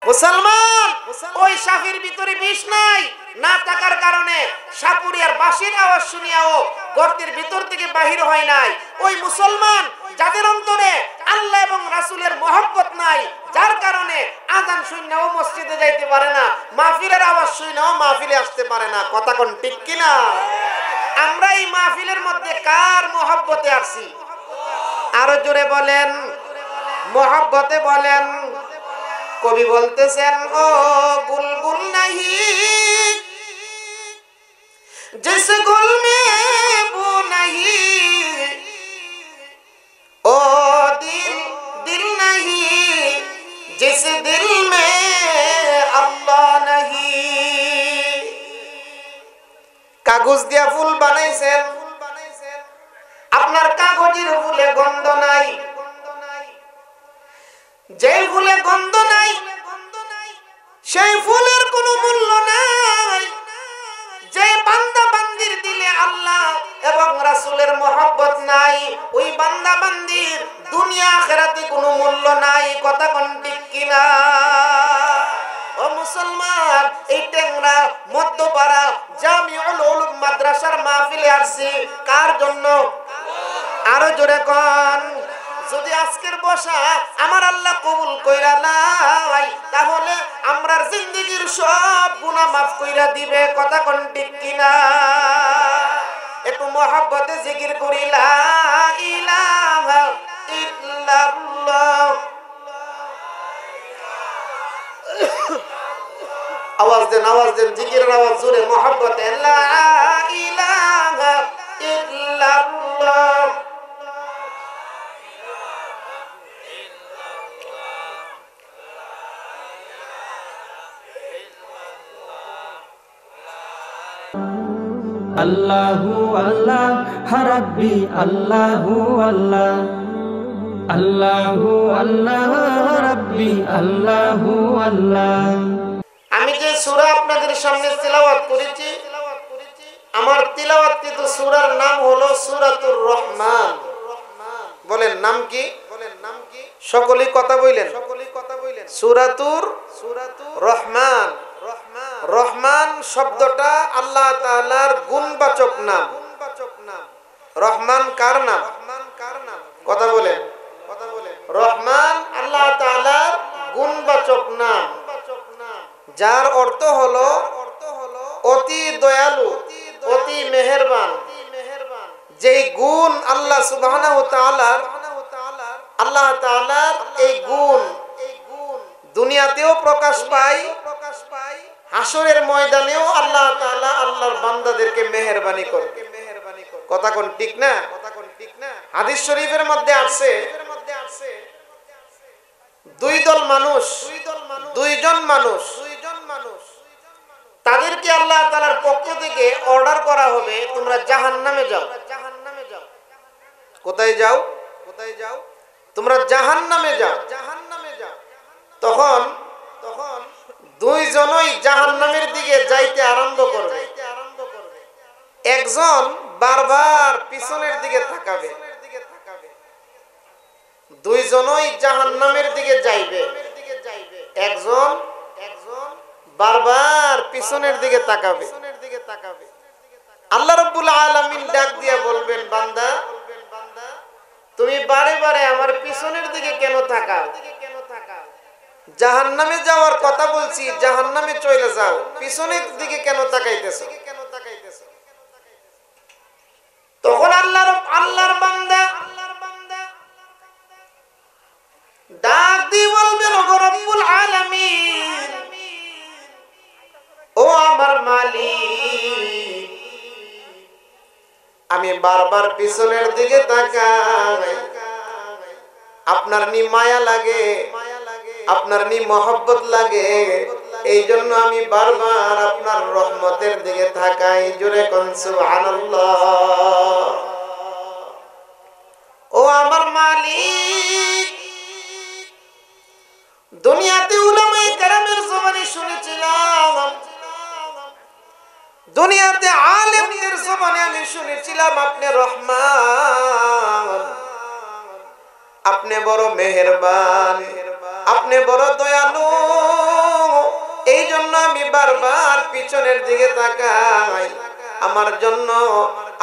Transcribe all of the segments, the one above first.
মুসলমান, ওই সাফির ভিতরে বিষ নাই, না থাকার কারণে সাপুরিয়ার বাঁশির আওয়াজ শুনিয়াও গর্তের ভিতর থেকে বাহির হয় নাই। ওই মুসলমান যাদের অন্তরে আল্লাহ এবং রাসূলের মহব্বত নাই, যার কারণে আজান শুনেও মসজিদে যাইতে পারে না, মাহফিলের আওয়াজ শুনেও মাহফিলে আসতে পারে না। কথা কোন ঠিক কিনা? আমরা এই মাহফিলের মধ্যে কার মহব্বতে আসছি? আরো জোরে বলেন, মহব্বতে বলেন। কবি বলতেছেন, ও বুলবুল নাহি जिस गुल में वो नहीं, ओ दिल दिल नहीं जिस दिल में अल्लाह नहीं। কাগজ দিয়া ফুল বানাইছেন, আপনার কাগজের ফুলে গন্ধ নাই। যে ফুলে গন্ধ নাই সেই ফুলের কোনো মূল্য নাই। যে বান্দা বান্দির দিলে আল্লাহ এবং রাসূলের মহব্বত নাই, ওই বান্দা বান্দির দুনিয়া আখিরাতে কোনো মূল্য নাই। কথা কোন ঠিক কিনা? ও মুসলমান, এই টেংরা মধ্যপাড়া জামিউল উলুম মাদ্রাসার মাহফিলে আসছি কার জন্য? আরো জোরে কোন। যদি আজকের বসা আমার আল্লাহ কবুল কইরা নাই, তাহলে আমরার জিন্দেগীর সব গুনাহ মাফ কইরা দিবে। কথা কোন ঠিক কিনা? একটু মহব্বতে জিকির করি, লা ইলাহা ইল্লাল্লাহ। আওয়াজ দেন, আওয়াজ দেন, জিকিরের আওয়াজ জোরে, মহব্বতে, লা ইলাহা ইল্লাল্লাহ। আল্লাহু আল্লাহ রাব্বি, আল্লাহু আল্লাহ, আল্লাহু আল্লাহ রাব্বি, আল্লাহু আল্লাহ। আমি যে সূরা আপনাদের সামনে তিলাওয়াত করেছি, আমার তিলাওয়াতকৃত সূরার নাম হলো সূরাতুর রহমান। বলেন নাম কি? বলেন নাম কি? সকলেই কথা বলেন, সকলেই কথা বলেন। সূরাতুর রহমান। রহমান শব্দটা আল্লাহ তাআলার গুণবাচক নাম। রহমান কার নাম? কথা বলেন, কথা বলেন। রহমান আল্লাহ তাআলার গুণবাচক নাম, যার অর্থ হলো অতি দয়ালু, অতি মেহেরবান। যেই গুণ আল্লাহ সুবহানাহু ওয়া তাআলার, আল্লাহ তাআলার এই গুণ দুনিয়াতেও প্রকাশ পায়, হাসরের ময়দানেও আল্লাহ তাআলা আল্লাহর বান্দাদেরকে মেহেরবানি করে। কথা কোন ঠিক না? হাদিস শরীফের মধ্যে আছে, দুইজন মানুষ তাদেরকে আল্লাহ তাআলার পক্ষ থেকে অর্ডার করা হবে, তোমরা জাহান্নামে যাও। কোথায় যাও? কোথায় যাও? তোমরা জাহান্নামে যাও। তখন দুইজনই জাহান্নামের দিকে যাইতে আরম্ভ করবে। একজন বারবার পিছনের দিকে তাকাবে। দুইজনই জাহান্নামের দিকে যাইবে, একজন বারবার পিছনের দিকে তাকাবে। আল্লাহ রাব্বুল আলামিন ডাক দিয়া বলবেন, বান্দা তুমি বারে বারে আমার পিছনের দিকে কেন তাকাও? জাহান্নামে যাওয়ার কথা বলছি, জাহান্নামে চলে যাও, পিছনের দিকে কেন তাকাইতেছো? তখন আল্লাহর বান্দা ডাক দিয়ে বলবেন, ও রব্বুল আলামিন, ও আমার মালিক, আমি বারবার পিছনের দিকে তাকাই, আপনার নি মায়া লাগে, আপনার নি মহব্বত লাগে, এই জন্য আমি বারবার আপনার রহমতের দিকে তাকাই। জোরে কোন সুবহানাল্লাহ। ও আমার মালিক, দুনিয়াতে উলামায়ে কেরামের জবানে শুনেছিলাম, দুনিয়াতে আলেমদের জবানে আমি শুনেছিলাম আপনি রহমান, আপনি বড় মেহেরবান, আপনি বড় দয়ালু। বারবার পিছনের দিকে তাকাই, আমার জন্য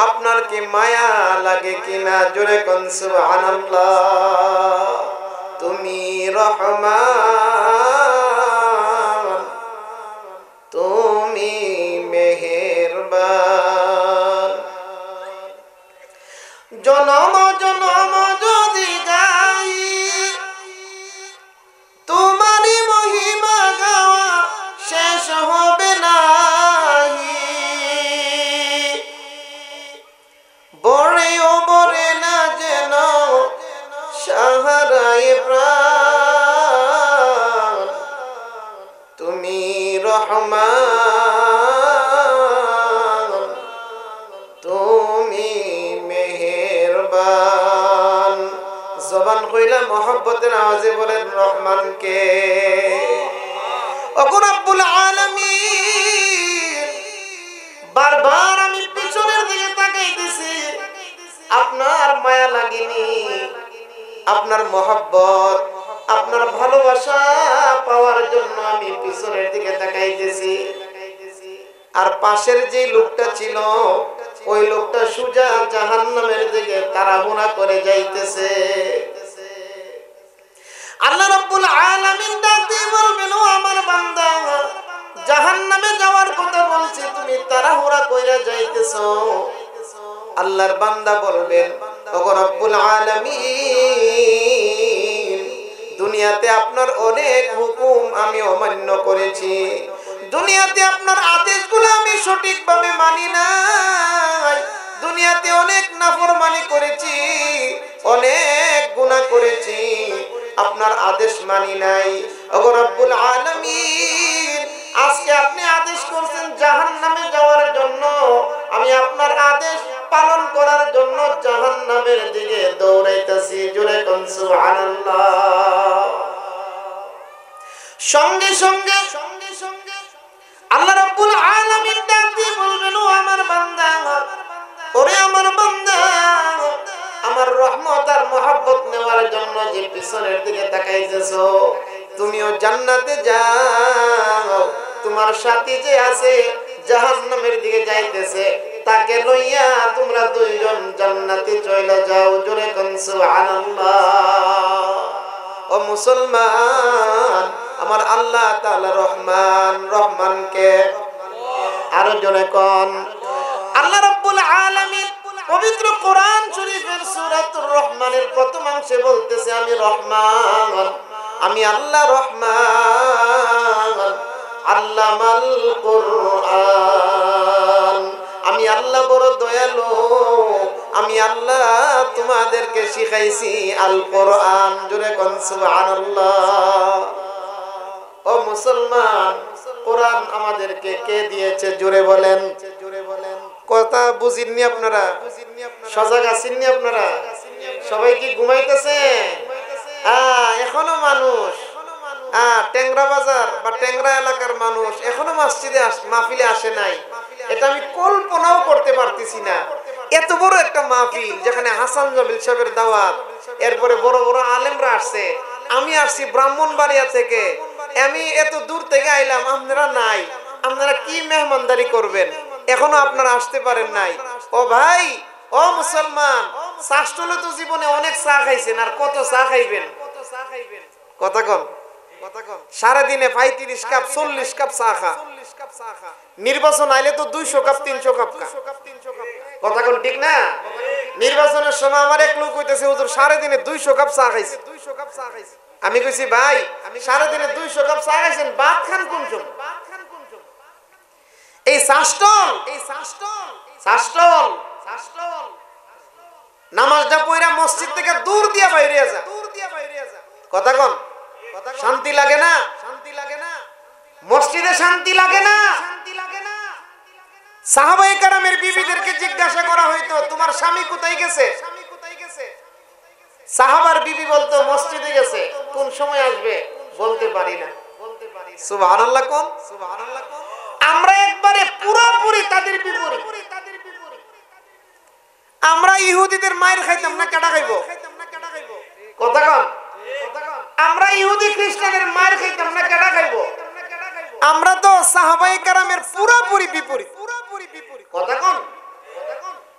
আপনার কি মায়া লাগে কিনা? জোরে কোন সুবহানাল্লাহ। তুমি রহমান, তুমি মেহেরবান। জনম জনম যদি গাই তোমারই মহিমা, গাওয়া শেষ হবে নাহি। বড়েও বরে না যেন সাহারায় প্রাণ, তুমি রহমান, তুমি মেহেরবান। জবান কইলা মোহাব্বতের আওয়াজে বলেন রহমান কে? ওগো রব্বুল আলামিন, বারবার আমি পিছনের দিকে তাকাইতেছি, আপনার মায়া লাগেনি, আপনার মোহাব্বত, আপনার ভালোবাসা পাওয়ার জন্য আমি পিছনের দিকে তাকাইতেছি। আর পাশের যে লোকটা ছিল, ওই লোকটা সুজা জাহান্নামের দিকে তাড়াহুড়া করে যাইতেছে। আল্লাহ রাব্বুল আলামিন ডাক দিয়ে বলবেন, ও আমার বান্দা, জাহান্নামে যাওয়ার কথা বলছি, তুমি তাড়াহুড়া কইরা যাইতেছো। আল্লাহর বান্দা বলবেন, ওগো রব্বুল আলামিন, দুনিয়াতে আপনার অনেক হুকুম আমি অমান্য করেছি, দুনিয়াতে আপনার আদেশগুলো আমি সঠিকভাবে মানি নাই, দুনিয়াতে অনেক নাফরমানি করেছি, অনেক গুনাহ করেছি, আপনার আদেশ মানি নাই। ওগো রব্বুল আলামিন, আজকে আপনি আদেশ করছেন জাহান্নামে যাওয়ার জন্য, আমি আপনার আদেশ পালন করার জন্য জাহান্নামের দিকে দৌড়াইতেছি। জোরে কোন সুবহানাল্লাহ। সঙ্গে সঙ্গে আল্লাহ রাব্বুল আলামিন ডাক দিয়ে বলবেন, ও আমার বান্দা, ওরে আমার বান্দা, আমার রহমত আর মহব্বত নেওয়ার জন্য যে পিছনের দিকে তাকাইতেছো, তুমিও জান্নাতে যাও, তোমার সাথী যে আছে জাহান্নামের দিকে যাইতেছে, তাকে লইয়া তোমরা দুইজন জান্নাতে চলে যাও। জোরে কোন সুবহানাল্লাহ। ও মুসলমান, আমার আল্লাহ তাআলা রহমান, রহমান কে? আরো জোরে কোন। আল্লাহ রাব্বুল আলামিন পবিত্র কোরআন শরীফের সূরাতুর রহমানের প্রথম অংশে বলতেছে, আমি রহমান, আমি আল্লাহ রহমান, আল্লামাল কুরআন, আমি আল্লাহ বড় দয়ালু, আমি আল্লাহ তোমাদেরকে শিখাইছি আল কোরআন। জোরে কোন সুবহানাল্লাহ। ও মুসলমান, কোরআন আমাদেরকে কে দিয়েছে? জোরে বলেন। কথা বুঝিননি আপনারা? সজাগ আছেননি আপনারা? সবাই কি ঘুমাইতেছে? এখনো মানুষ টেংরা বাজার বা টেংরা এলাকার মানুষ এখনো মসজিদে মাহফিলে আসে নাই। এটা আমি কল্পনাও করতে পারতেছি না। এত বড় একটা মাহফিল, যেখানে হাসান জামিল সাহেবের দাওয়াত, এরপরে বড় বড় আলেমরা আসছে, আমি আসছি ব্রাহ্মণবাড়িয়া থেকে, আমি এত দূর থেকে আইলাম, আপনারা নাই, আপনারা কি মেহমানদারি করবেন? এখনো আপনারা আসতে পারেন নাই। ও ভাই, ও মুসলমান, শাস্ত্রলে তো জীবনে অনেক চা খাইছেন, আর কত চা খাইবেন? কথা কন। সারাদিনে 35 কাপ 40 কাপ চা খা। নির্বাচন আইলে তো 200 কাপ 300 কাপ খা। কথা কোন ঠিক না? নির্বাচনের সময় আমার এক লোক কইতেছে, হুজুর সারাদিনে 200 কাপ চা খাইছে। আমি কইছি, ভাই সারাদিনে 200 কাপ চা খাইছেন, ভাত খান কোন সময়? এই শাস্ত্রল নামাজটা পড়া মসজিদ থেকে দূর দিয়া বাইরে যা। কথা কোন? শান্তি লাগে না? মসজিদে শান্তি লাগে না? সাহাবায়ে কেরামের বিবিদেরকে জিজ্ঞাসা করা হইতো, তোমার স্বামী কোথায় গেছে? সাহাবার বিবি বলতো, মসজিদে গেছে। কোন সময় আসবে বলতে পারি না। সুবহানাল্লাহ কোন? আমরা একবারে পুরোপুরি তাদের বিপরীত। আমরা ইহুদিদের মায়ের খাইতাম না, কাটা খাইবো? কথা কন। আমরা ইহুদি খ্রিস্টানের মায়ের খাইতাম না, কাটা খাইবো? আমরা তো সাহাবায়ে কেরামের পুরোপুরি বিপরীত। কথা কোন?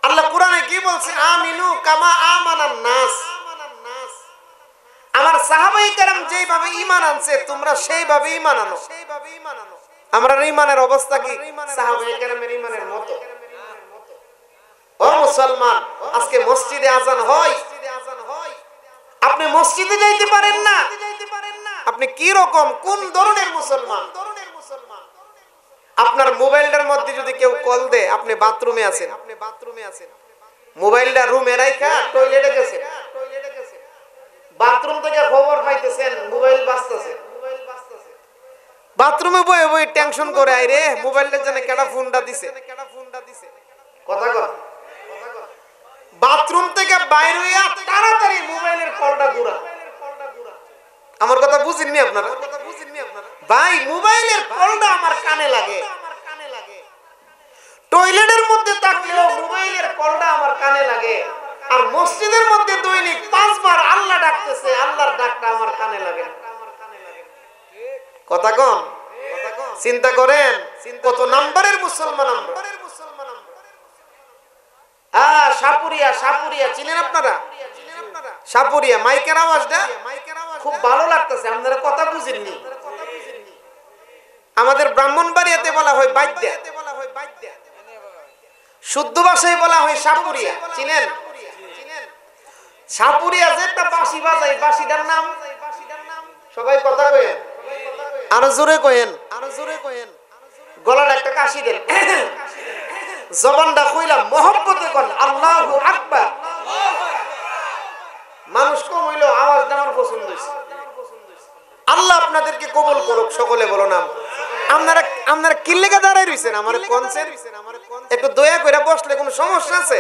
আল্লাহ কোরআনে কি বলছে? আমিনু কামা আমানান নাস। আমার সাহাবায়ে কেরাম যেভাবে ঈমান আনছে তোমরা সেইভাবে ঈমান আনো। আমরা ঈমানের অবস্থা কি সাহাবায়ে কেরামের ঈমানের মতো? ও মুসলমান, আজকে মসজিদে আজান হয়, আপনি মসজিদে যাইতে পারেন না। আপনি কি রকম, কোন ধরনের মুসলমান? আপনার মোবাইলটার মধ্যে যদি কেউ কল দেয়, আপনি বাথরুমে আছেন, মোবাইলটা রুমে রাখা টয়লেটে গেছেন, বাথরুম থেকে খবর পাইতেছেন মোবাইল বাজতেছে, বাথরুমে বয়ে বয়ে টেনশন করে আই রে মোবাইলটার জন্য কেডা ফোনটা দিছে। কথা কর, বাথরুম থেকে বাইরে হইয়া তাড়াতাড়ি মোবাইলের কলটা ঘুরা। আমার কথা বুঝেননি আপনারা? ভাই মোবাইলের কলটা আমার কানে লাগে, টয়লেটের মধ্যে থাকলেও মোবাইলের কলটা আমার কানে লাগে, আর মসজিদের মধ্যে দৈনিক 5 বার আল্লাহ ডাকতেছে, আল্লাহর ডাকটা আমার কানে লাগে। কথা কম, চিন্তা করেন কত নাম্বারের মুসলমান আমরা। সাপুরিয়া, সাপুরিয়া চিনেন আপনারা? সাপুরিয়া মাইকের আওয়াজটা খুব ভালো লাগতেছে, আপনারা কথা বুঝেননি। আমাদের ব্রাহ্মণবাড়িয়াতে বলা হয় বাদ্যা, শুদ্ধ ভাষায় বলা হয় সাপুরিয়া। চিনেন? সাপুরিয়া যে একটা বাঁশি বাজায়, বাঁশিটার নাম সবাই কথা কয়েন, আরো জোরে কয়েন, আরো জোরে কয়েন, গলার একটা কাশি দেন, জবানটা কইলা মহব্বতে কোন আল্লাহু আকবার। মানুষ কম হইলো আওয়াজটা আমার পছন্দ হইছে। আল্লাহ আপনাদেরকে কবুল করুক, সকলে বলো না। আপনারা কি লেগে দাঁড়ায় রইছেন? আমার কোনছেন একটু দয়া করে বসলে কোনো সমস্যা আছে?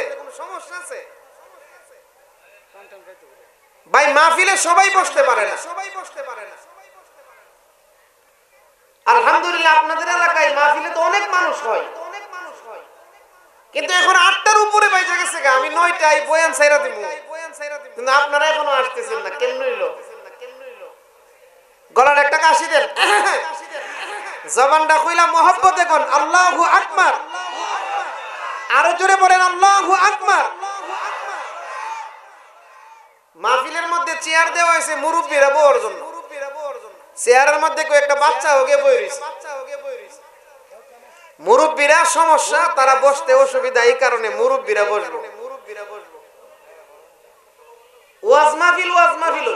ভাই মাহফিলে সবাই বসতে পারে না, সবাই বসতে পারে না। আলহামদুলিল্লাহ আপনাদের এলাকায় মাহফিলে তো অনেক মানুষ হয়, কিন্তু এখন 8টার উপরে বেজে গেছে। আমি 9টায় বয়ান ছাইরা দিব, কিন্তু আপনারা এখনো আসতেছেন না, কেন হইলো? গলার একটা কাশি দেন, জবানটা কইলা মহব্বতে কোন আল্লাহু আকবার। আরো জোরে বলেন আল্লাহু আকবার। মাহফিলের মধ্যে চেয়ার দেওয়া হয়েছে মুরব্বীরা বওয়ার জন্য, চেয়ারের মধ্যে একটা বাচ্চা ওকে বই রইছে। মুরব্বীরা সমস্যা, তারা বসতে অসুবিধা, এই কারণে মুরব্বীরা বসবো। ওয়াজ মাহফিল, ওয়াজ মাহফিল,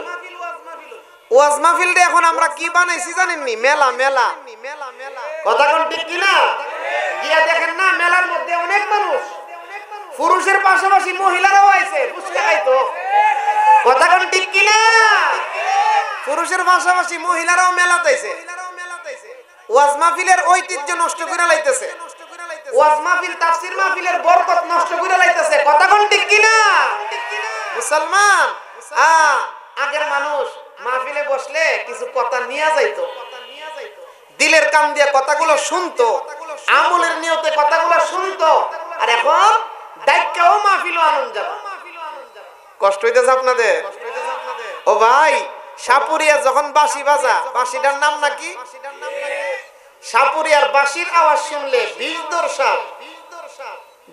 ওয়াজ মাহফিলটা এখন আমরা কি বানাইছি জানেননি? মেলা, মেলা, কথা কোন ঠিক কিনা? গিয়া দেখেন না মেলার মধ্যে অনেক মানুষ, পুরুষের পাশাপাশি মহিলারাও আইছে ফুচকা খাইতো। কথা কোন ঠিক কিনা? পুরুষের পাশাপাশি মহিলারাও মেলাতে আইছে। ওয়াজ মাহফিলের ঐতিহ্য নষ্ট করে লাইতেছে, ওয়াজ মাহফিল তাফসীর মাহফিলের বরকত নষ্ট করে লাইতেছে। কথা কোন ঠিক কিনা? মুসলমান, আগের মানুষ মাহফিলে বসলে কিছু কথা নিয়ে যাইতো, দিলের কান দিয়ে কথাগুলো শুনতো, আমলের নিয়তে কথাগুলো শুনতো। আর এখন দায়িত্বও মাহফিলও আনন্দ যাবে। কষ্ট হইতেছে আপনাদের? ও ভাই, সাপুরিয়া যখন বাঁশি বাজা, বাঁশিটার নাম নাকি? সাপুরিয়ার বাঁশির আওয়াজ শুনলে বিষধর সাপ,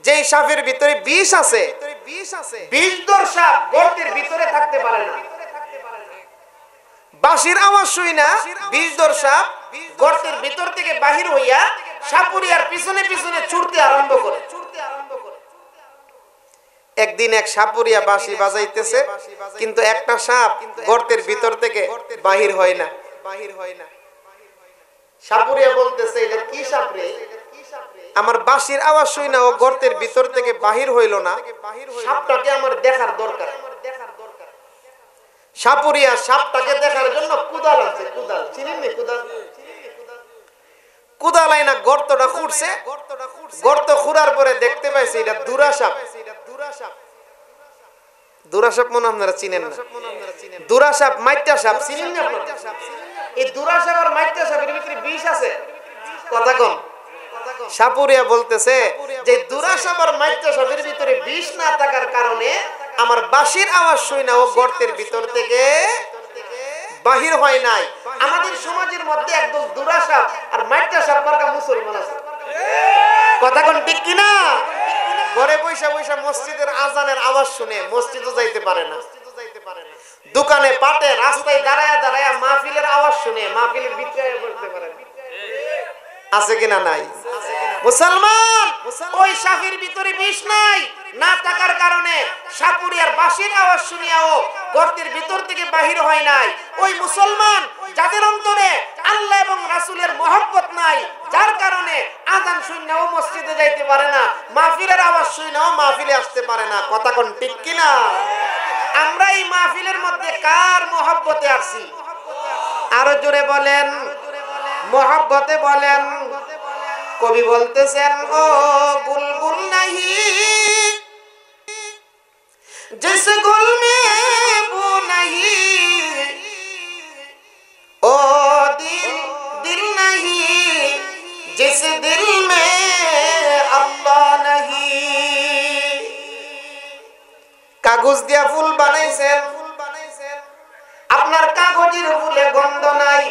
যেই সাপের ভিতরে বিষ আছে, বিষধর সাপ গর্তের ভিতরে থাকতে পারে না। বাঁশির আওয়াজ শুই না বিষধর সাপ গর্তের ভিতর থেকে বাহির হইয়া সাপুরিয়ার পিছনে পিছনে ছুটতে আরম্ভ করে। একদিন এক সাপুরিয়া বাঁশি বাজাইতেছে, কিন্তু একটা সাপ গর্তের ভিতর থেকে বাহির হয় না, বাহির হয় না। সাপুরিয়া বলতেছে, এটা কি সাপ রে? আমার বাঁশির আওয়াজ শুই না ও গর্তের ভিতর থেকে বাহির হইল না, সাপটাকে আমার দেখার দরকার। সাপুরিয়া সাপটাকে দেখার জন্য কুদাল আছে, কুদাল চিনেন নি? কুদাল, কুদাল আইনা গর্তটা খুঁড়ছে, গর্ত খুঁড়ার পরে দেখতে পাইছে এটা দুরা সাপ। দুরা সাপ মনে আপনারা চিনেন না? দুরা সাপ, মাইটা সাপ চিনেন না আপনারা? এই দুরা সাপ আর মাইটা সাপের ভিতরে বিষ আছে। কথা কম। সাপুরিয়া বলতেছে যে দুরা সাপ আর মাইটা সাপের ভিতরে বিষ না থাকার কারণে আমার বাঁশির আওয়াজ শুই না ও গর্তের ভিতর থেকে বাহির হয় নাই। আমাদের সমাজের মধ্যে একদম দুরা সাপ আর মাইটা ঠিক কিনা? ঘরে বৈশা বৈশা মসজিদের আজানের আওয়াজ শুনে মসজিদও যাইতে পারে না, দোকানে পাটে রাস্তায় দাঁড়ায় দাঁড়ায় মাহফিলের আওয়াজ শুনে মাহফিলের ভিতরে বসতে পারে না। আছে কিনা? নাই। মুসলমান ওই শাফির ভিতরে বিষ নাই, না থাকার কারণে সাপুরিয়ার বাঁশির আওয়াজ শুনিয়াও গর্তের ভিতর থেকে বাহির হয় নাই। ওই মুসলমান যাদের অন্তরে আল্লাহ এবং রাসূলের মহব্বত নাই, যার কারণে আজান শুনেও মসজিদে যাইতে পারে না, মাহফিলের আওয়াজ শুনেও মাহফিলে আসতে পারে না। কথা কোন ঠিক কিনা? আমরা এই মাহফিলের মধ্যে কার মহব্বতে আসছি? আরো জোরে বলেন, মহব্বতে বলেন। কবি বলতেছেন, ও বুলবুল নাহি जिस गुल में वो नहीं, ओ दिल नहीं जिस दिल में अल्लाह नहीं। কাগজ দিয়া ফুল বানাইছেন, আপনার কাগজের ফুলে গন্ধ নাই।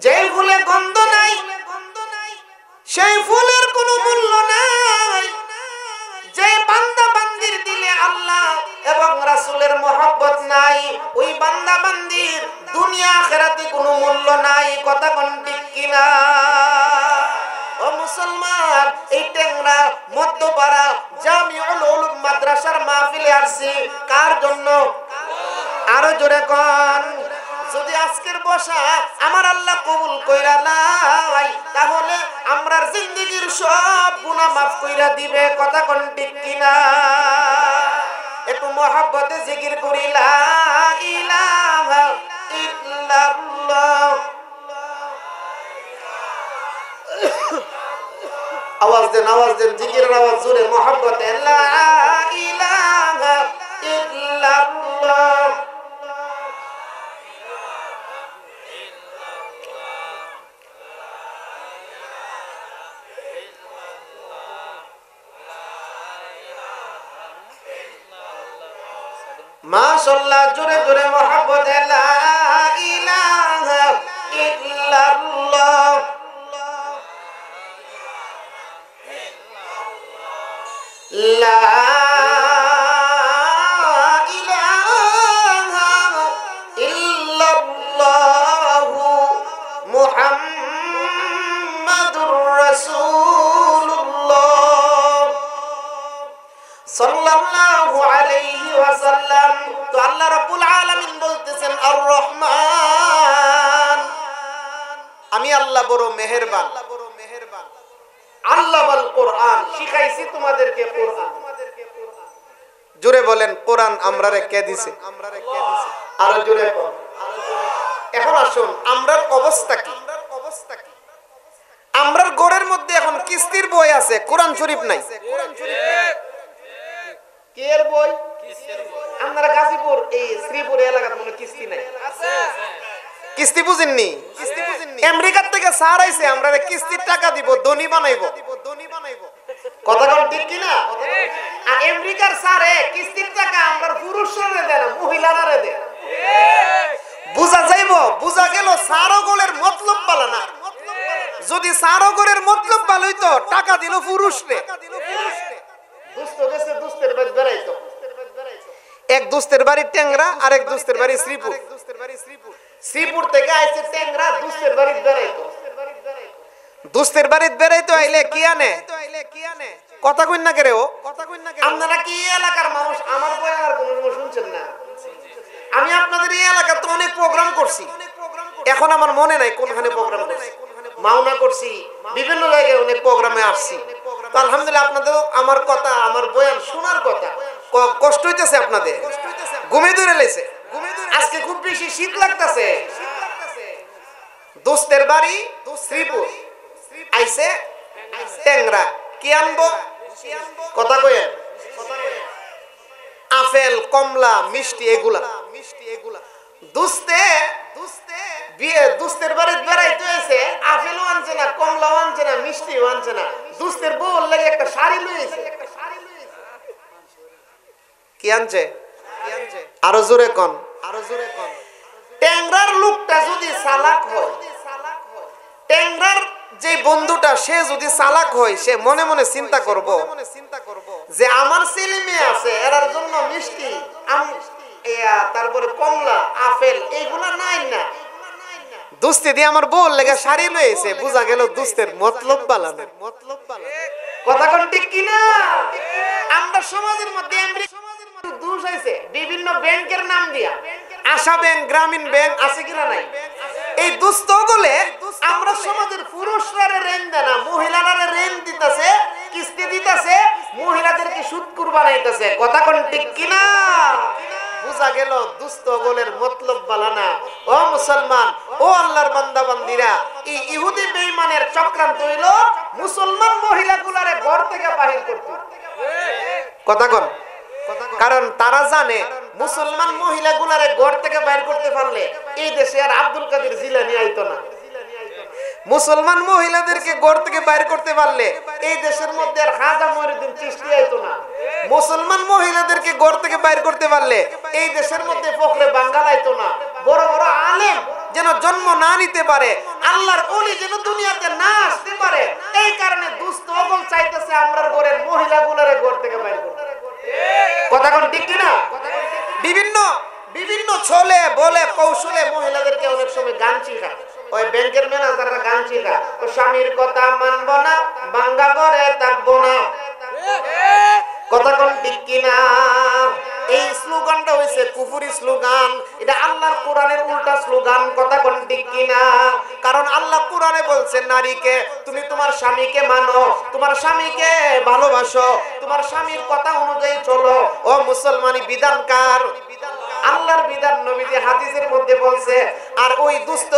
যে ফুলে গন্ধ নাই সেই ফুলের কোনো মূল্য নাই। যে বান্দা বান্দির দিলে আল্লাহ এবং রাসূলের মহব্বত নাই, ওই বান্দা বান্দির দুনিয়া আখিরাতে কোনো মূল্য নাই। কথা কোন ঠিক কিনা? ও মুসলমান, এই টেংরা মধ্যপাড়া জামিউল উলুম মাদ্রাসার মাহফিলে আসছি কার জন্য? আরো জোরে কোন। যদি আজকের বসা আমার আল্লাহ কবুল কইরা লাই, তাহলে আমরার জিন্দেগীর সব গুনাহ মাফ কইরা দিবে। কথা কোন ঠিক কিনা? একটু মহব্বতে জিকির করি, লা ইলাহা ইল্লাল্লাহ। আওয়াজ দেন, আওয়াজ দেন, জিকিরের আওয়াজ জোরে, মহব্বতে, লা ইলাহা ইল্লাল্লাহ। মাশাআল্লাহ, জোরে জোরে মহব্বতে, লা ইলাহা ইল্লাল্লাহ। লা ইলাহা ইল্লাল্লাহু মুহাম্মাদুর রাসূলুল্লাহ সাল্লাল্লাহু আলাইহি ওয়াসাল্লাম। তো আল্লাহ রাব্বুল আলামিন বলতেছেন, আর রহমান, আমি আল্লাহ বড় মেহেরবান। আল্লাহ বল কোরআন, শিখাইছি তোমাদেরকে কোরআন। জোরে বলেন, কোরআন আমরারে কে দিছে? আরো জোরে বল। এখন আসুন, আমরার অবস্থা কি? আমরার ঘরের মধ্যে এখন কিস্তির বই আছে, কোরআন শরীফ নাই। কি এর বই? আপনারা গাজীপুর এই শ্রীপুর এলাকার মনে কিস্তি নাই? কিস্তি বুঝেননি? আমেরিকার থেকে সার আইছে, আমরা কিস্তির টাকা দিব, ধনী বানাইবো। কথা কোন ঠিক কিনা? আর আমেরিকার সারে কিস্তির টাকা আমরা পুরুষরা দেয় না, মহিলারা দেয়। বুঝা যাইবো, বুঝা গেল সারগলের মতলব পালা না। যদি সারগলের মতলব ভালো হইতো, টাকা দিল পুরুষরে। দুষ্ট গেছে, দুষ্টের বাড়ি বেড়াইতো। এক দুষ্টের বাড়ি টেংরা, আর এক দুষ্টের বাড়ি শ্রীপুর। শ্রীপুর থেকে আইছে টেংরা, দুষ্টের বাড়ি বেড়াইতো। দুষ্টের বাড়ি বেড়াইতো আইলে কি আনে? কথা কইন না কেরে ও? আপনারা কি এই এলাকার মানুষ? আমার বয়ান আর কোনো সময় শুনছেন না? আমি আপনাদের এই এলাকাতে অনেক প্রোগ্রাম করছি, এখন আমার মনে নাই কোনখানে প্রোগ্রাম করছি। মাওনা করছি, বিভিন্ন জায়গায় অনেক প্রোগ্রামে আসছি। তো আলহামদুলিল্লাহ, আপনাদের আমার কথা, আমার বয়ান শোনার কথা। কষ্ট হইতেছে আপনাদের, ঘুমে ধরে লেছে। আজকে খুব বেশি শীত লাগতেছে। দোস্তের বাড়ি শ্রীপুর আইছে টেংরা, কি আনবো? কথা কইেন, আপেল, কমলা, মিষ্টি, এগুলা। দুস্তের বাড়ি বেড়াইতে হয়েছে, আপেলও আনছে না, কমলাও আনছে না, মিষ্টিও আনছে না। দুস্তের বউর লাগে একটা শাড়ি লইছে। কি আনছে? আরো জোরে কন, আরো জোরে কন। টেংরার লোকটা যদি চালাক হয়, টেংরার যে বন্ধুটা সে যদি চালাক হয়, সে মনে মনে চিন্তা করব যে আমার ছেলে মেয়ে আছে, এরার জন্য মিষ্টি তারপরে কমলা আপেল এইগুলা নাই না, দুস্তি দিয়ে আমার বউ লেগে শাড়ি লয়েছে, বোঝা গেল দুস্তের মতলব বালানো। কথা কোন ঠিক কিনা? আমরা সমাজের মধ্যে দোষ হয়েছে বিভিন্ন ব্যাংকের নাম দিয়া, আশা ব্যাংক, গ্রামীণ ব্যাংক আছে কিনা নাই, এই দুস্থ বলে আমরা সমাজের পুরুষরা ঋণ দেয় না, মহিলারা ঋণ দিতেছে, কিস্তি দিতেছে, মহিলাদেরকে সুদকুর বানাইতেছে। কথা কোন ঠিক কিনা? বুঝা গেল দুস্থ গোলের মতলব বালানা। ও মুসলমান, ও আল্লাহর বান্দা বান্দিরা, এই ইহুদি বেঈমানের চক্রান্ত হইল মুসলমান মহিলাগুলারে ঘর থেকে বাহির করতে। কথা কোন? কারণ তারা জানে মুসলমান মহিলাগুলারে ঘর থেকে বাইর করতে পারলে এই দেশে আর আব্দুল কাদের জিলানী আইতো না। মুসলমান মহিলাদেরকে ঘর থেকে বাইর করতে পারলে এই দেশের মধ্যে আর খাজা মঈনুদ্দিন চিশতি আইতো না। মুসলমান মহিলাদেরকে ঘর থেকে বাইর করতে পারলে এই দেশের মধ্যে ফখরে বাঙ্গাল আইতো না। বড় বড় আলেম যেন জন্ম না নিতে পারে, আল্লাহর ওলি যেন দুনিয়াতে না আসতে পারে, এই কারণে দুস্থ ওগল চাইতেছে আমরার ঘরের মহিলাগুলোরে ঘর থেকে বাইর করতে। কথা কোন ঠিক কিনা? বিভিন্ন বিভিন্ন ছলে বলে কৌশলে মহিলাদেরকে অনেক সময় গান শিখায়। ওই ব্যাংকের ম্যানেজাররা গান শিখায়, ও স্বামীর কথা মানবো না, বাঙ্গা ঘরে থাকবো না। কথা কোন ঠিক কিনা? এই স্লোগানটা হইছে কুফরি স্লোগান, এটা আল্লাহর কোরআনের উল্টা স্লোগান। কথা কোন ঠিক কিনা? কারণ আল্লাহ কোরআনে বলছেন নারীকে তুমি তোমার স্বামীকে মানো, তোমার স্বামীকে ভালোবাসো, তোমার স্বামীর কথা অনুযায়ী চলো। ও মুসলমানি বিধানকার, আল্লাহর বিধান নবীজি হাদিসের মধ্যে বলছে। আর ওই দুস্থ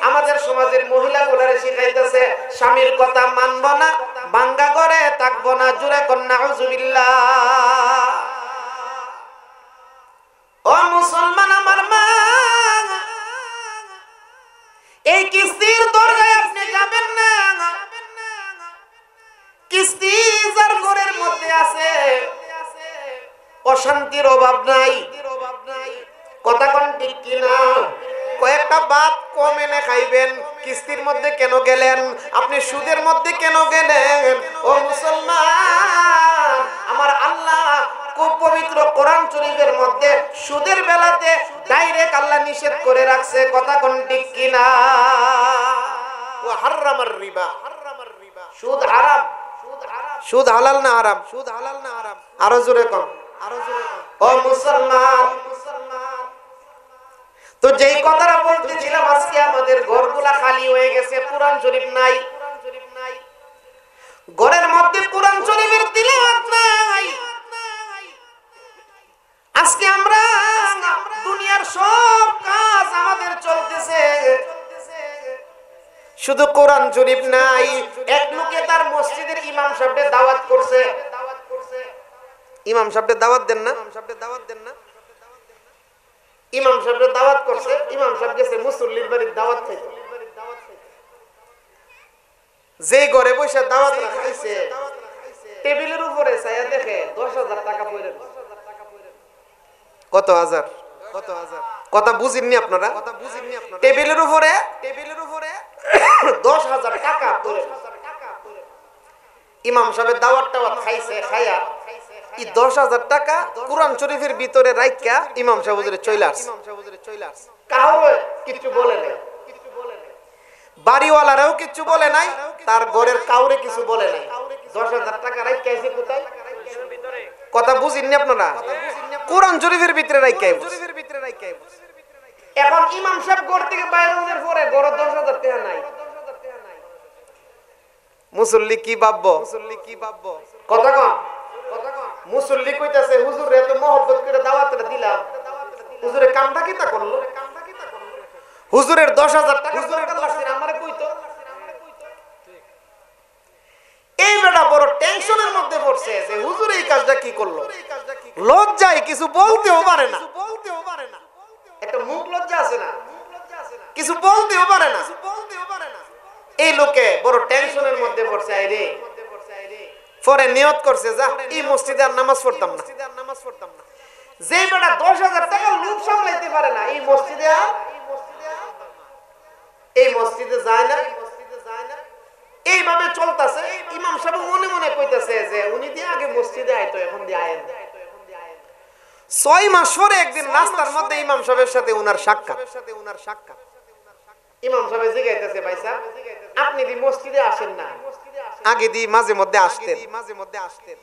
আমাদের সমাজের মহিলাগুলারে শিখাইতেছে স্বামীর কথা মানবো না, বাঙ্গা ঘরে থাকবো না। জুরে কন্যা নাউজুবিল্লাহ। ও মুসলমান আমার মা, এই কিস্তির দরজায় আপনি যাবেন না। কিস্তি যার ঘরের মধ্যে আছে অশান্তির অভাব নাই। কথা কোন ঠিক কিনা? কয়েকটা ভাত কম এনে খাইবেন। কিস্তির মধ্যে কেন গেলেন? আপনি সুদের মধ্যে কেন গেলেন? ও মুসলমান, আমার আল্লাহ খুব পবিত্র কোরআন শরীফের মধ্যে সুদের বেলাতে ডাইরেক্ট আল্লাহ নিষেধ করে রাখছে। কথা কোন ঠিক কিনা? ও হারামার রিবা, সুদ হারাম। সুদ হালাল না হারাম? সুদ হালাল না হারাম? আরো জোরে কোন, আরো জোরে কোন। ও মুসলমান, তো যেই কথাটা বলতেছিলাম, আজকে আমাদের ঘরগুলা খালি হয়ে গেছে, কোরআন শরীফ নাই। ঘরের মধ্যে কোরআন শরীফের তিলাওয়াত নাই। আজকে আমরা দুনিয়ার সব কাজ আমাদের চলতেছে, শুধু কোরআন শরীফ নাই। এক লোকে তার মসজিদের ইমাম সাহেবের দাওয়াত করছে। ইমাম সাহেবের দাওয়াত দেন না? ইমাম সাহেবের দাওয়াত করছে। ইমাম সাহেব গেছে মুসল্লির বাড়ির দাওয়াত খাইতে। যে ঘরে বসে দাওয়াত খাইছে, টেবিলের উপরে ছায়া দেখে 10,000 টাকা পড়ে। কত হাজার? কত হাজার? কথা বুঝিননি আপনারা? কথা বুঝিননি আপনারা? টেবিলের উপরে 10,000 টাকা পড়ে। ইমাম সাহেবের দাওয়াত খাইছে, খায়া এই 10,000 টাকা কোরআন শরীফের ভিতরে রাইখা ইমাম সাহেব হুজুরে চলে আসছে। কাউরে কিছু বলে নাই, বাড়িওয়ালারাও কিছু বলে নাই, তার ঘরের কাউরে কিছু বলে নাই। 10,000 টাকা রাইখা এসে কোথায়? কথা বুঝিননি আপনারা? কোরআন শরীফের ভিতরে রাইখা। এখন ইমাম সাহেব ঘর থেকে বাইরে হওয়ার পরে ঘরে 10,000 টাকা নাই। মুসল্লি কি ভাববো? কথা কম। মুসল্লি কইতাছে হুজুর এত মহব্বত করে দাওয়াতটা দিলাম, হুজুরে কামটা কি তা করলো? হুজুরের 10,000 টাকা দরকার লাগছে, আমারে কইতো। এই বেটা বড় টেনশনের মধ্যে পড়ছে যে হুজুর এই কাজটা কি করলো। লজ্জায় কিছু বলতেও পারে না। একটা মুখ লজ্জা আছে না, কিছু বলতেও পারে না। এই লোকে বড় টেনশনের মধ্যে পড়ছে। আইরে পরে নিয়ত করছে, যা এই মসজিদে আর নামাজ পড়তাম না। যে বেটা 10,000 টাকা লোভ সামলাইতে পারে না, এই মসজিদে যায় না। এইভাবে চলতেছে। ইমাম সাহেব মনে মনে কইতেছে যে উনি দিয়ে আগে মসজিদে আইতো, এখন দিয়ে আয়েন। 6 মাস পরে একদিন রাস্তার মধ্যে ইমাম সাহেবের সাথে উনার সাক্ষাৎ। ইমাম সাহেব জিজ্ঞাসা, ভাই সাহেব আপনি দি মসজিদে আসেন না, আগে দি মাঝে মধ্যে আসতেন।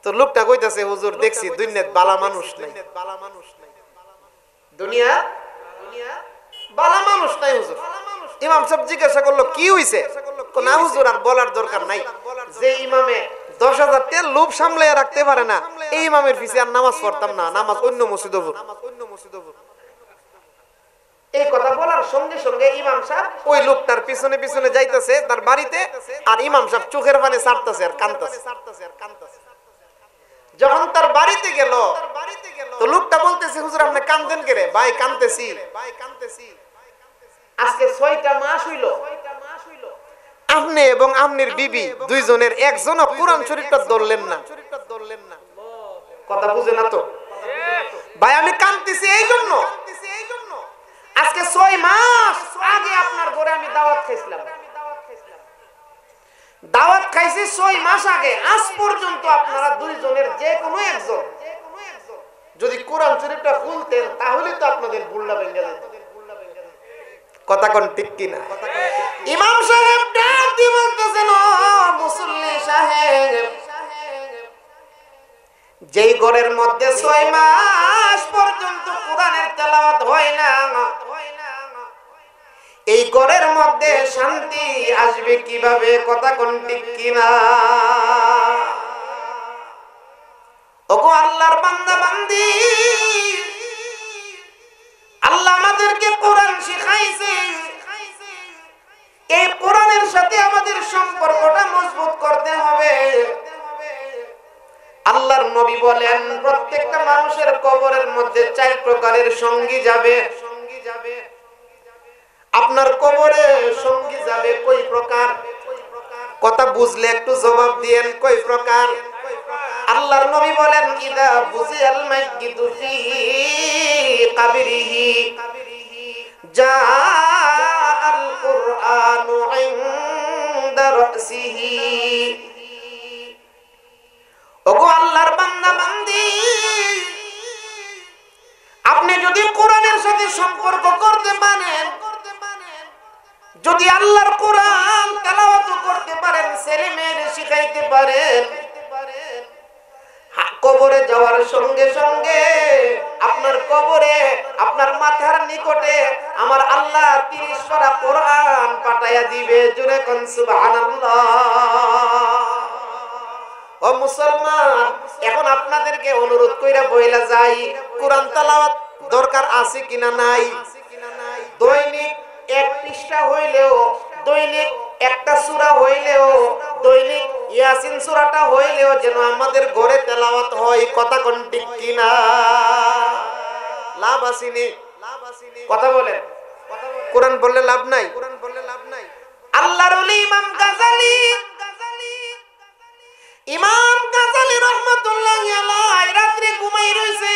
তো লোকটা কইতাছে, হুজুর দেখছি দুনিয়াত বালা মানুষ নাই, দুনিয়া বালা মানুষ নাই হুজুর। ইমাম সাহেব জিজ্ঞাসা করলো কি হইছে? না হুজুর আর বলার দরকার নাই, যে ইমামে 10,000 টা লোভ সামলে রাখতে পারে না, এই ইমামের পিছে আর নামাজ পড়তাম না, নামাজ অন্য মসজিদে পড়ব। এই কথা বলার সঙ্গে সঙ্গে ইমাম সাহেব ওই লোকটার পিছনে পিছনে যাইতেছে তার বাড়িতে, আর ইমাম সাহেব চোখের পানি ছাড়তেছে আর কাঁদতেছে। যখন তার বাড়িতে গেল, তো লোকটা বলতেছে, হুজুর আপনি কাঁদেন কেন? ভাই কাঁদতেছি, আজকে 6টা মাস হইল আপনি এবং আপনার বিবি দুইজনের একজনও কোরআন শরীফটা ধরলেন না। কথা বুঝে না তো ভাই? আমি কাঁদতেছি এই জন্য, আজকে 6 মাস আগে আপনার ঘরে আমি দাওয়াত খাইছিলাম, দাওয়াত খাইছি 6 মাস আগে। আজ পর্যন্ত আপনারা দুইজনের যে কোনো একজন যদি কোরআন শরীফটা খুলতেন, তাহলে তো আপনাদের ভুলটা ভেঙে যেত। কথা কোন ঠিক কিনা? ইমাম সাহেব ডাক দিয়ে বলতেছেন, ও মুসল্লি সাহেব, যেই ঘরের মধ্যে 6 মাস পর্যন্ত কোরআনের তেলাওয়াত হয় না, এই ঘরের মধ্যে শান্তি আসবে কিভাবে? কথা কোন ঠিক কিনা? ওগো আল্লাহর বান্দা বান্দি, আল্লাহ আমাদেরকে কোরআন শিখাইছে, এই কোরআনের সাথে আমাদের সম্পর্কটা মজবুত করতে হবে। আল্লাহর নবী বলেন, প্রত্যেকটা মানুষের কবরের মধ্যে 4 প্রকারের সঙ্গী যাবে। আপনার কবরে সঙ্গী যাবে কয় প্রকার? কথা বুঝলে একটু জবাব দিয়েন, কয় প্রকার? আল্লাহর নবী বলেন, ইদা বুজিয়াল মাইয়িতু ফি কাবরিহি জাআল কুরআনু ইনদা রাসিহি। ওগো আল্লাহর বান্দা বান্দি, আপনি যদি কোরআনের সাথে সম্পর্ক করতে পারেন, যদি আল্লাহর কোরআন তেলাওয়াত করতে পারেন, ছেলে মেয়েদের শিখাইতে পারেন, কবরে যাওয়ার সঙ্গে সঙ্গে আপনার কবরে আপনার মাথার নিকটে আমার আল্লাহ 30 পারা কোরআন পাঠাইয়া দিবে। জোরে কোন সুবহানাল্লাহ। ও মুসলমান, এখন আপনাদেরকে অনুরোধ কইরা বইলা যাই, কোরআন তেলাওয়াত দরকার আছে কিনা নাই? দৈনিক 1 পৃষ্ঠা হইলেও, দৈনিক একটা সূরা হইলেও, দৈনিক ইয়াসিন সূরাটা হইলেও যেন আমাদের ঘরে তেলাওয়াত হয়। কথা কোন ঠিক কিনা? লাভ আসেনি? কথা বলেন। কোরআন বললে লাভ নাই? আল্লাহর ওলি ইমাম গাজালি, ইমাম গাজালি রাহমাতুল্লাহি আলাইহি রাত্রে ঘুমাই রইছে।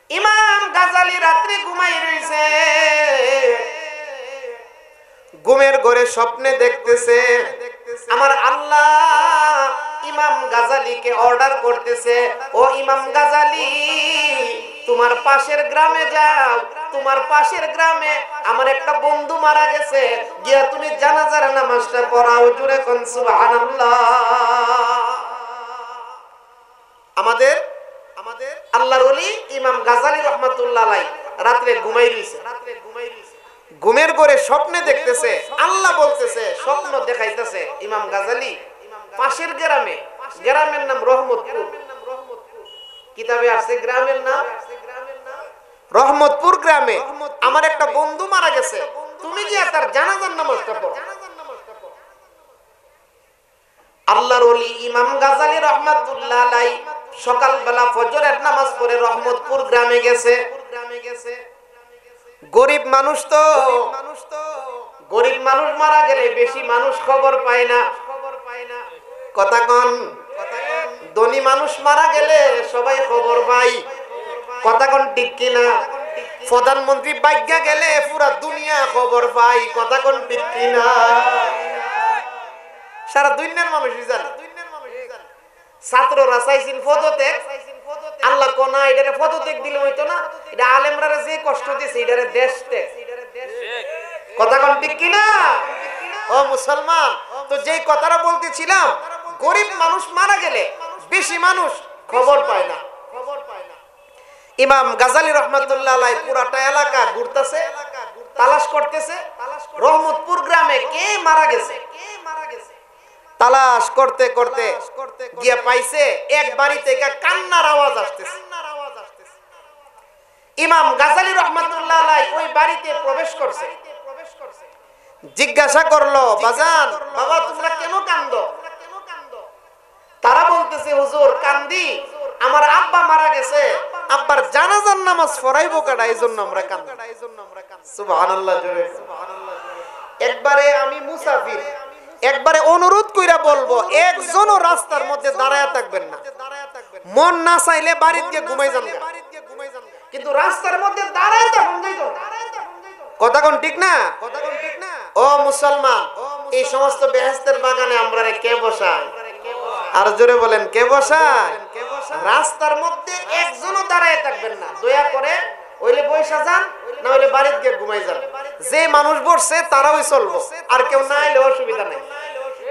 ইমাম গাজালি রাত্রে ঘুমাই রইছে, ঘুমের ঘরে স্বপ্নে দেখতেছে আমার আল্লাহ ইমাম গাজালিকে অর্ডার করতেছে, ও ইমাম গাজালি তোমার পাশের গ্রামে যাও, তোমার পাশের গ্রামে আমার একটা বন্ধু মারা গেছে, গিয়া তুমি জানাজার নামাজটা পড়াও। জোরে কোন সুবহানাল্লাহ। আমাদের আল্লাহর ওলি ইমাম গাজালি রাহমাতুল্লাহ আলাইহি রাতে ঘুমাই রইছে, ঘুমের ঘরে স্বপ্নে দেখতেছে, আল্লাহ বলতেছে, স্বপ্ন দেখাইতেছে ইমাম গাজালি পাশের গ্রামে, গ্রামের নাম রহমতপুর, কিতাবে আছে গ্রামের নাম রহমতপুর, গ্রামে আমার একটা বন্ধু মারা গেছে, তুমি গিয়া তার জানাজার নামাজটা পড়ো। আল্লাহর ওলি ইমাম গাজালি রাহমাতুল্লাহ আলাইহি সকালবেলা ফজরের নামাজ পড়ে রহমতপুর গ্রামে গেছে। গরিব মানুষ তো, গরিব মানুষ মারা গেলে বেশি মানুষ খবর পায় না। কথা কন, ধনী মানুষ মারা গেলে সবাই খবর পায়। কথা কন ঠিক কিনা? প্রধানমন্ত্রী বাইজ্ঞা গেলে পুরা দুনিয়া খবর পাই, কথা কোন ঠিক কিনা? সারা দুনিয়ার মানুষই জানে। ছাত্ররা চাইছেন পদত্যাগ, আল্লাহ কোনা এটারে পদত্যাগ দিলে হইতো না, এটা আলেমরা যে কষ্ট দিয়েছে এটারে দেশ ত্যাগ, কথা কোন ঠিক কিনা? ও মুসলমান, তো যেই কথাটা বলতেছিলাম, গরিব মানুষ মারা গেলে বেশি মানুষ খবর পায় না। ইমাম গাজালি রহমাতুল্লাহ আলাইহি পুরাটা এলাকা ঘুরতেছে, তালাশ করতেছে, রহমতপুর গ্রামে কে মারা গেছে। তালাশ করতে করতে গিয়ে পাইছে এক বাড়ি থেকে কান্নার আওয়াজ আসতেছে। ইমাম গাজালি রহমাতুল্লাহ আলাইহি ওই বাড়িতে প্রবেশ করছে। জিজ্ঞাসা করলো, বাজান বাবা তোমরা কেন কান্দো? তারা বলতেছে, হুজুর কান্দি, আমার আব্বা মারা গেছে, আব্বার জানাজার নামাজ পড়াইবো কাটা, এইজন্য আমরা কান্দি। সুবহানাল্লাহ জোরে সুবহানাল্লাহ। একবারে আমি মুসাফির, একবারে অনুরোধ কইরা বলবো, একজনও রাস্তার মধ্যে দাঁড়ায়া থাকবেন না। মন না চাইলে বাড়িতে গিয়ে ঘুমাই যান, কিন্তু রাস্তার মধ্যে দাঁড়ায় থাকুন যাইতো না। কথা কোন ঠিক না? কথা কোন ঠিক না? ও মুসলমান, এই সমস্ত বেহেশতের বাগানে আমরা কে বসাই? আর জোরে বলেন কে বসায়? রাস্তার মধ্যে একজনও দাঁড়ায় থাকবেন না, দয়া করে ওইলে বৈশা যান, না হইলে বাড়িতে গিয়ে ঘুমাই যান। যে মানুষ বসছে তারাই চলবো, আর কেউ না এলে অসুবিধা নেই।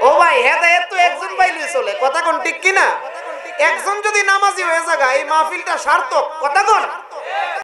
ও ভাই, হেদায়েত তো একজন পাইলেই চলে, কথা কোন ঠিক কিনা? একজন যদি নামাজি হয়ে যায় এই মাহফিলটা সার্থক, কথা কোন?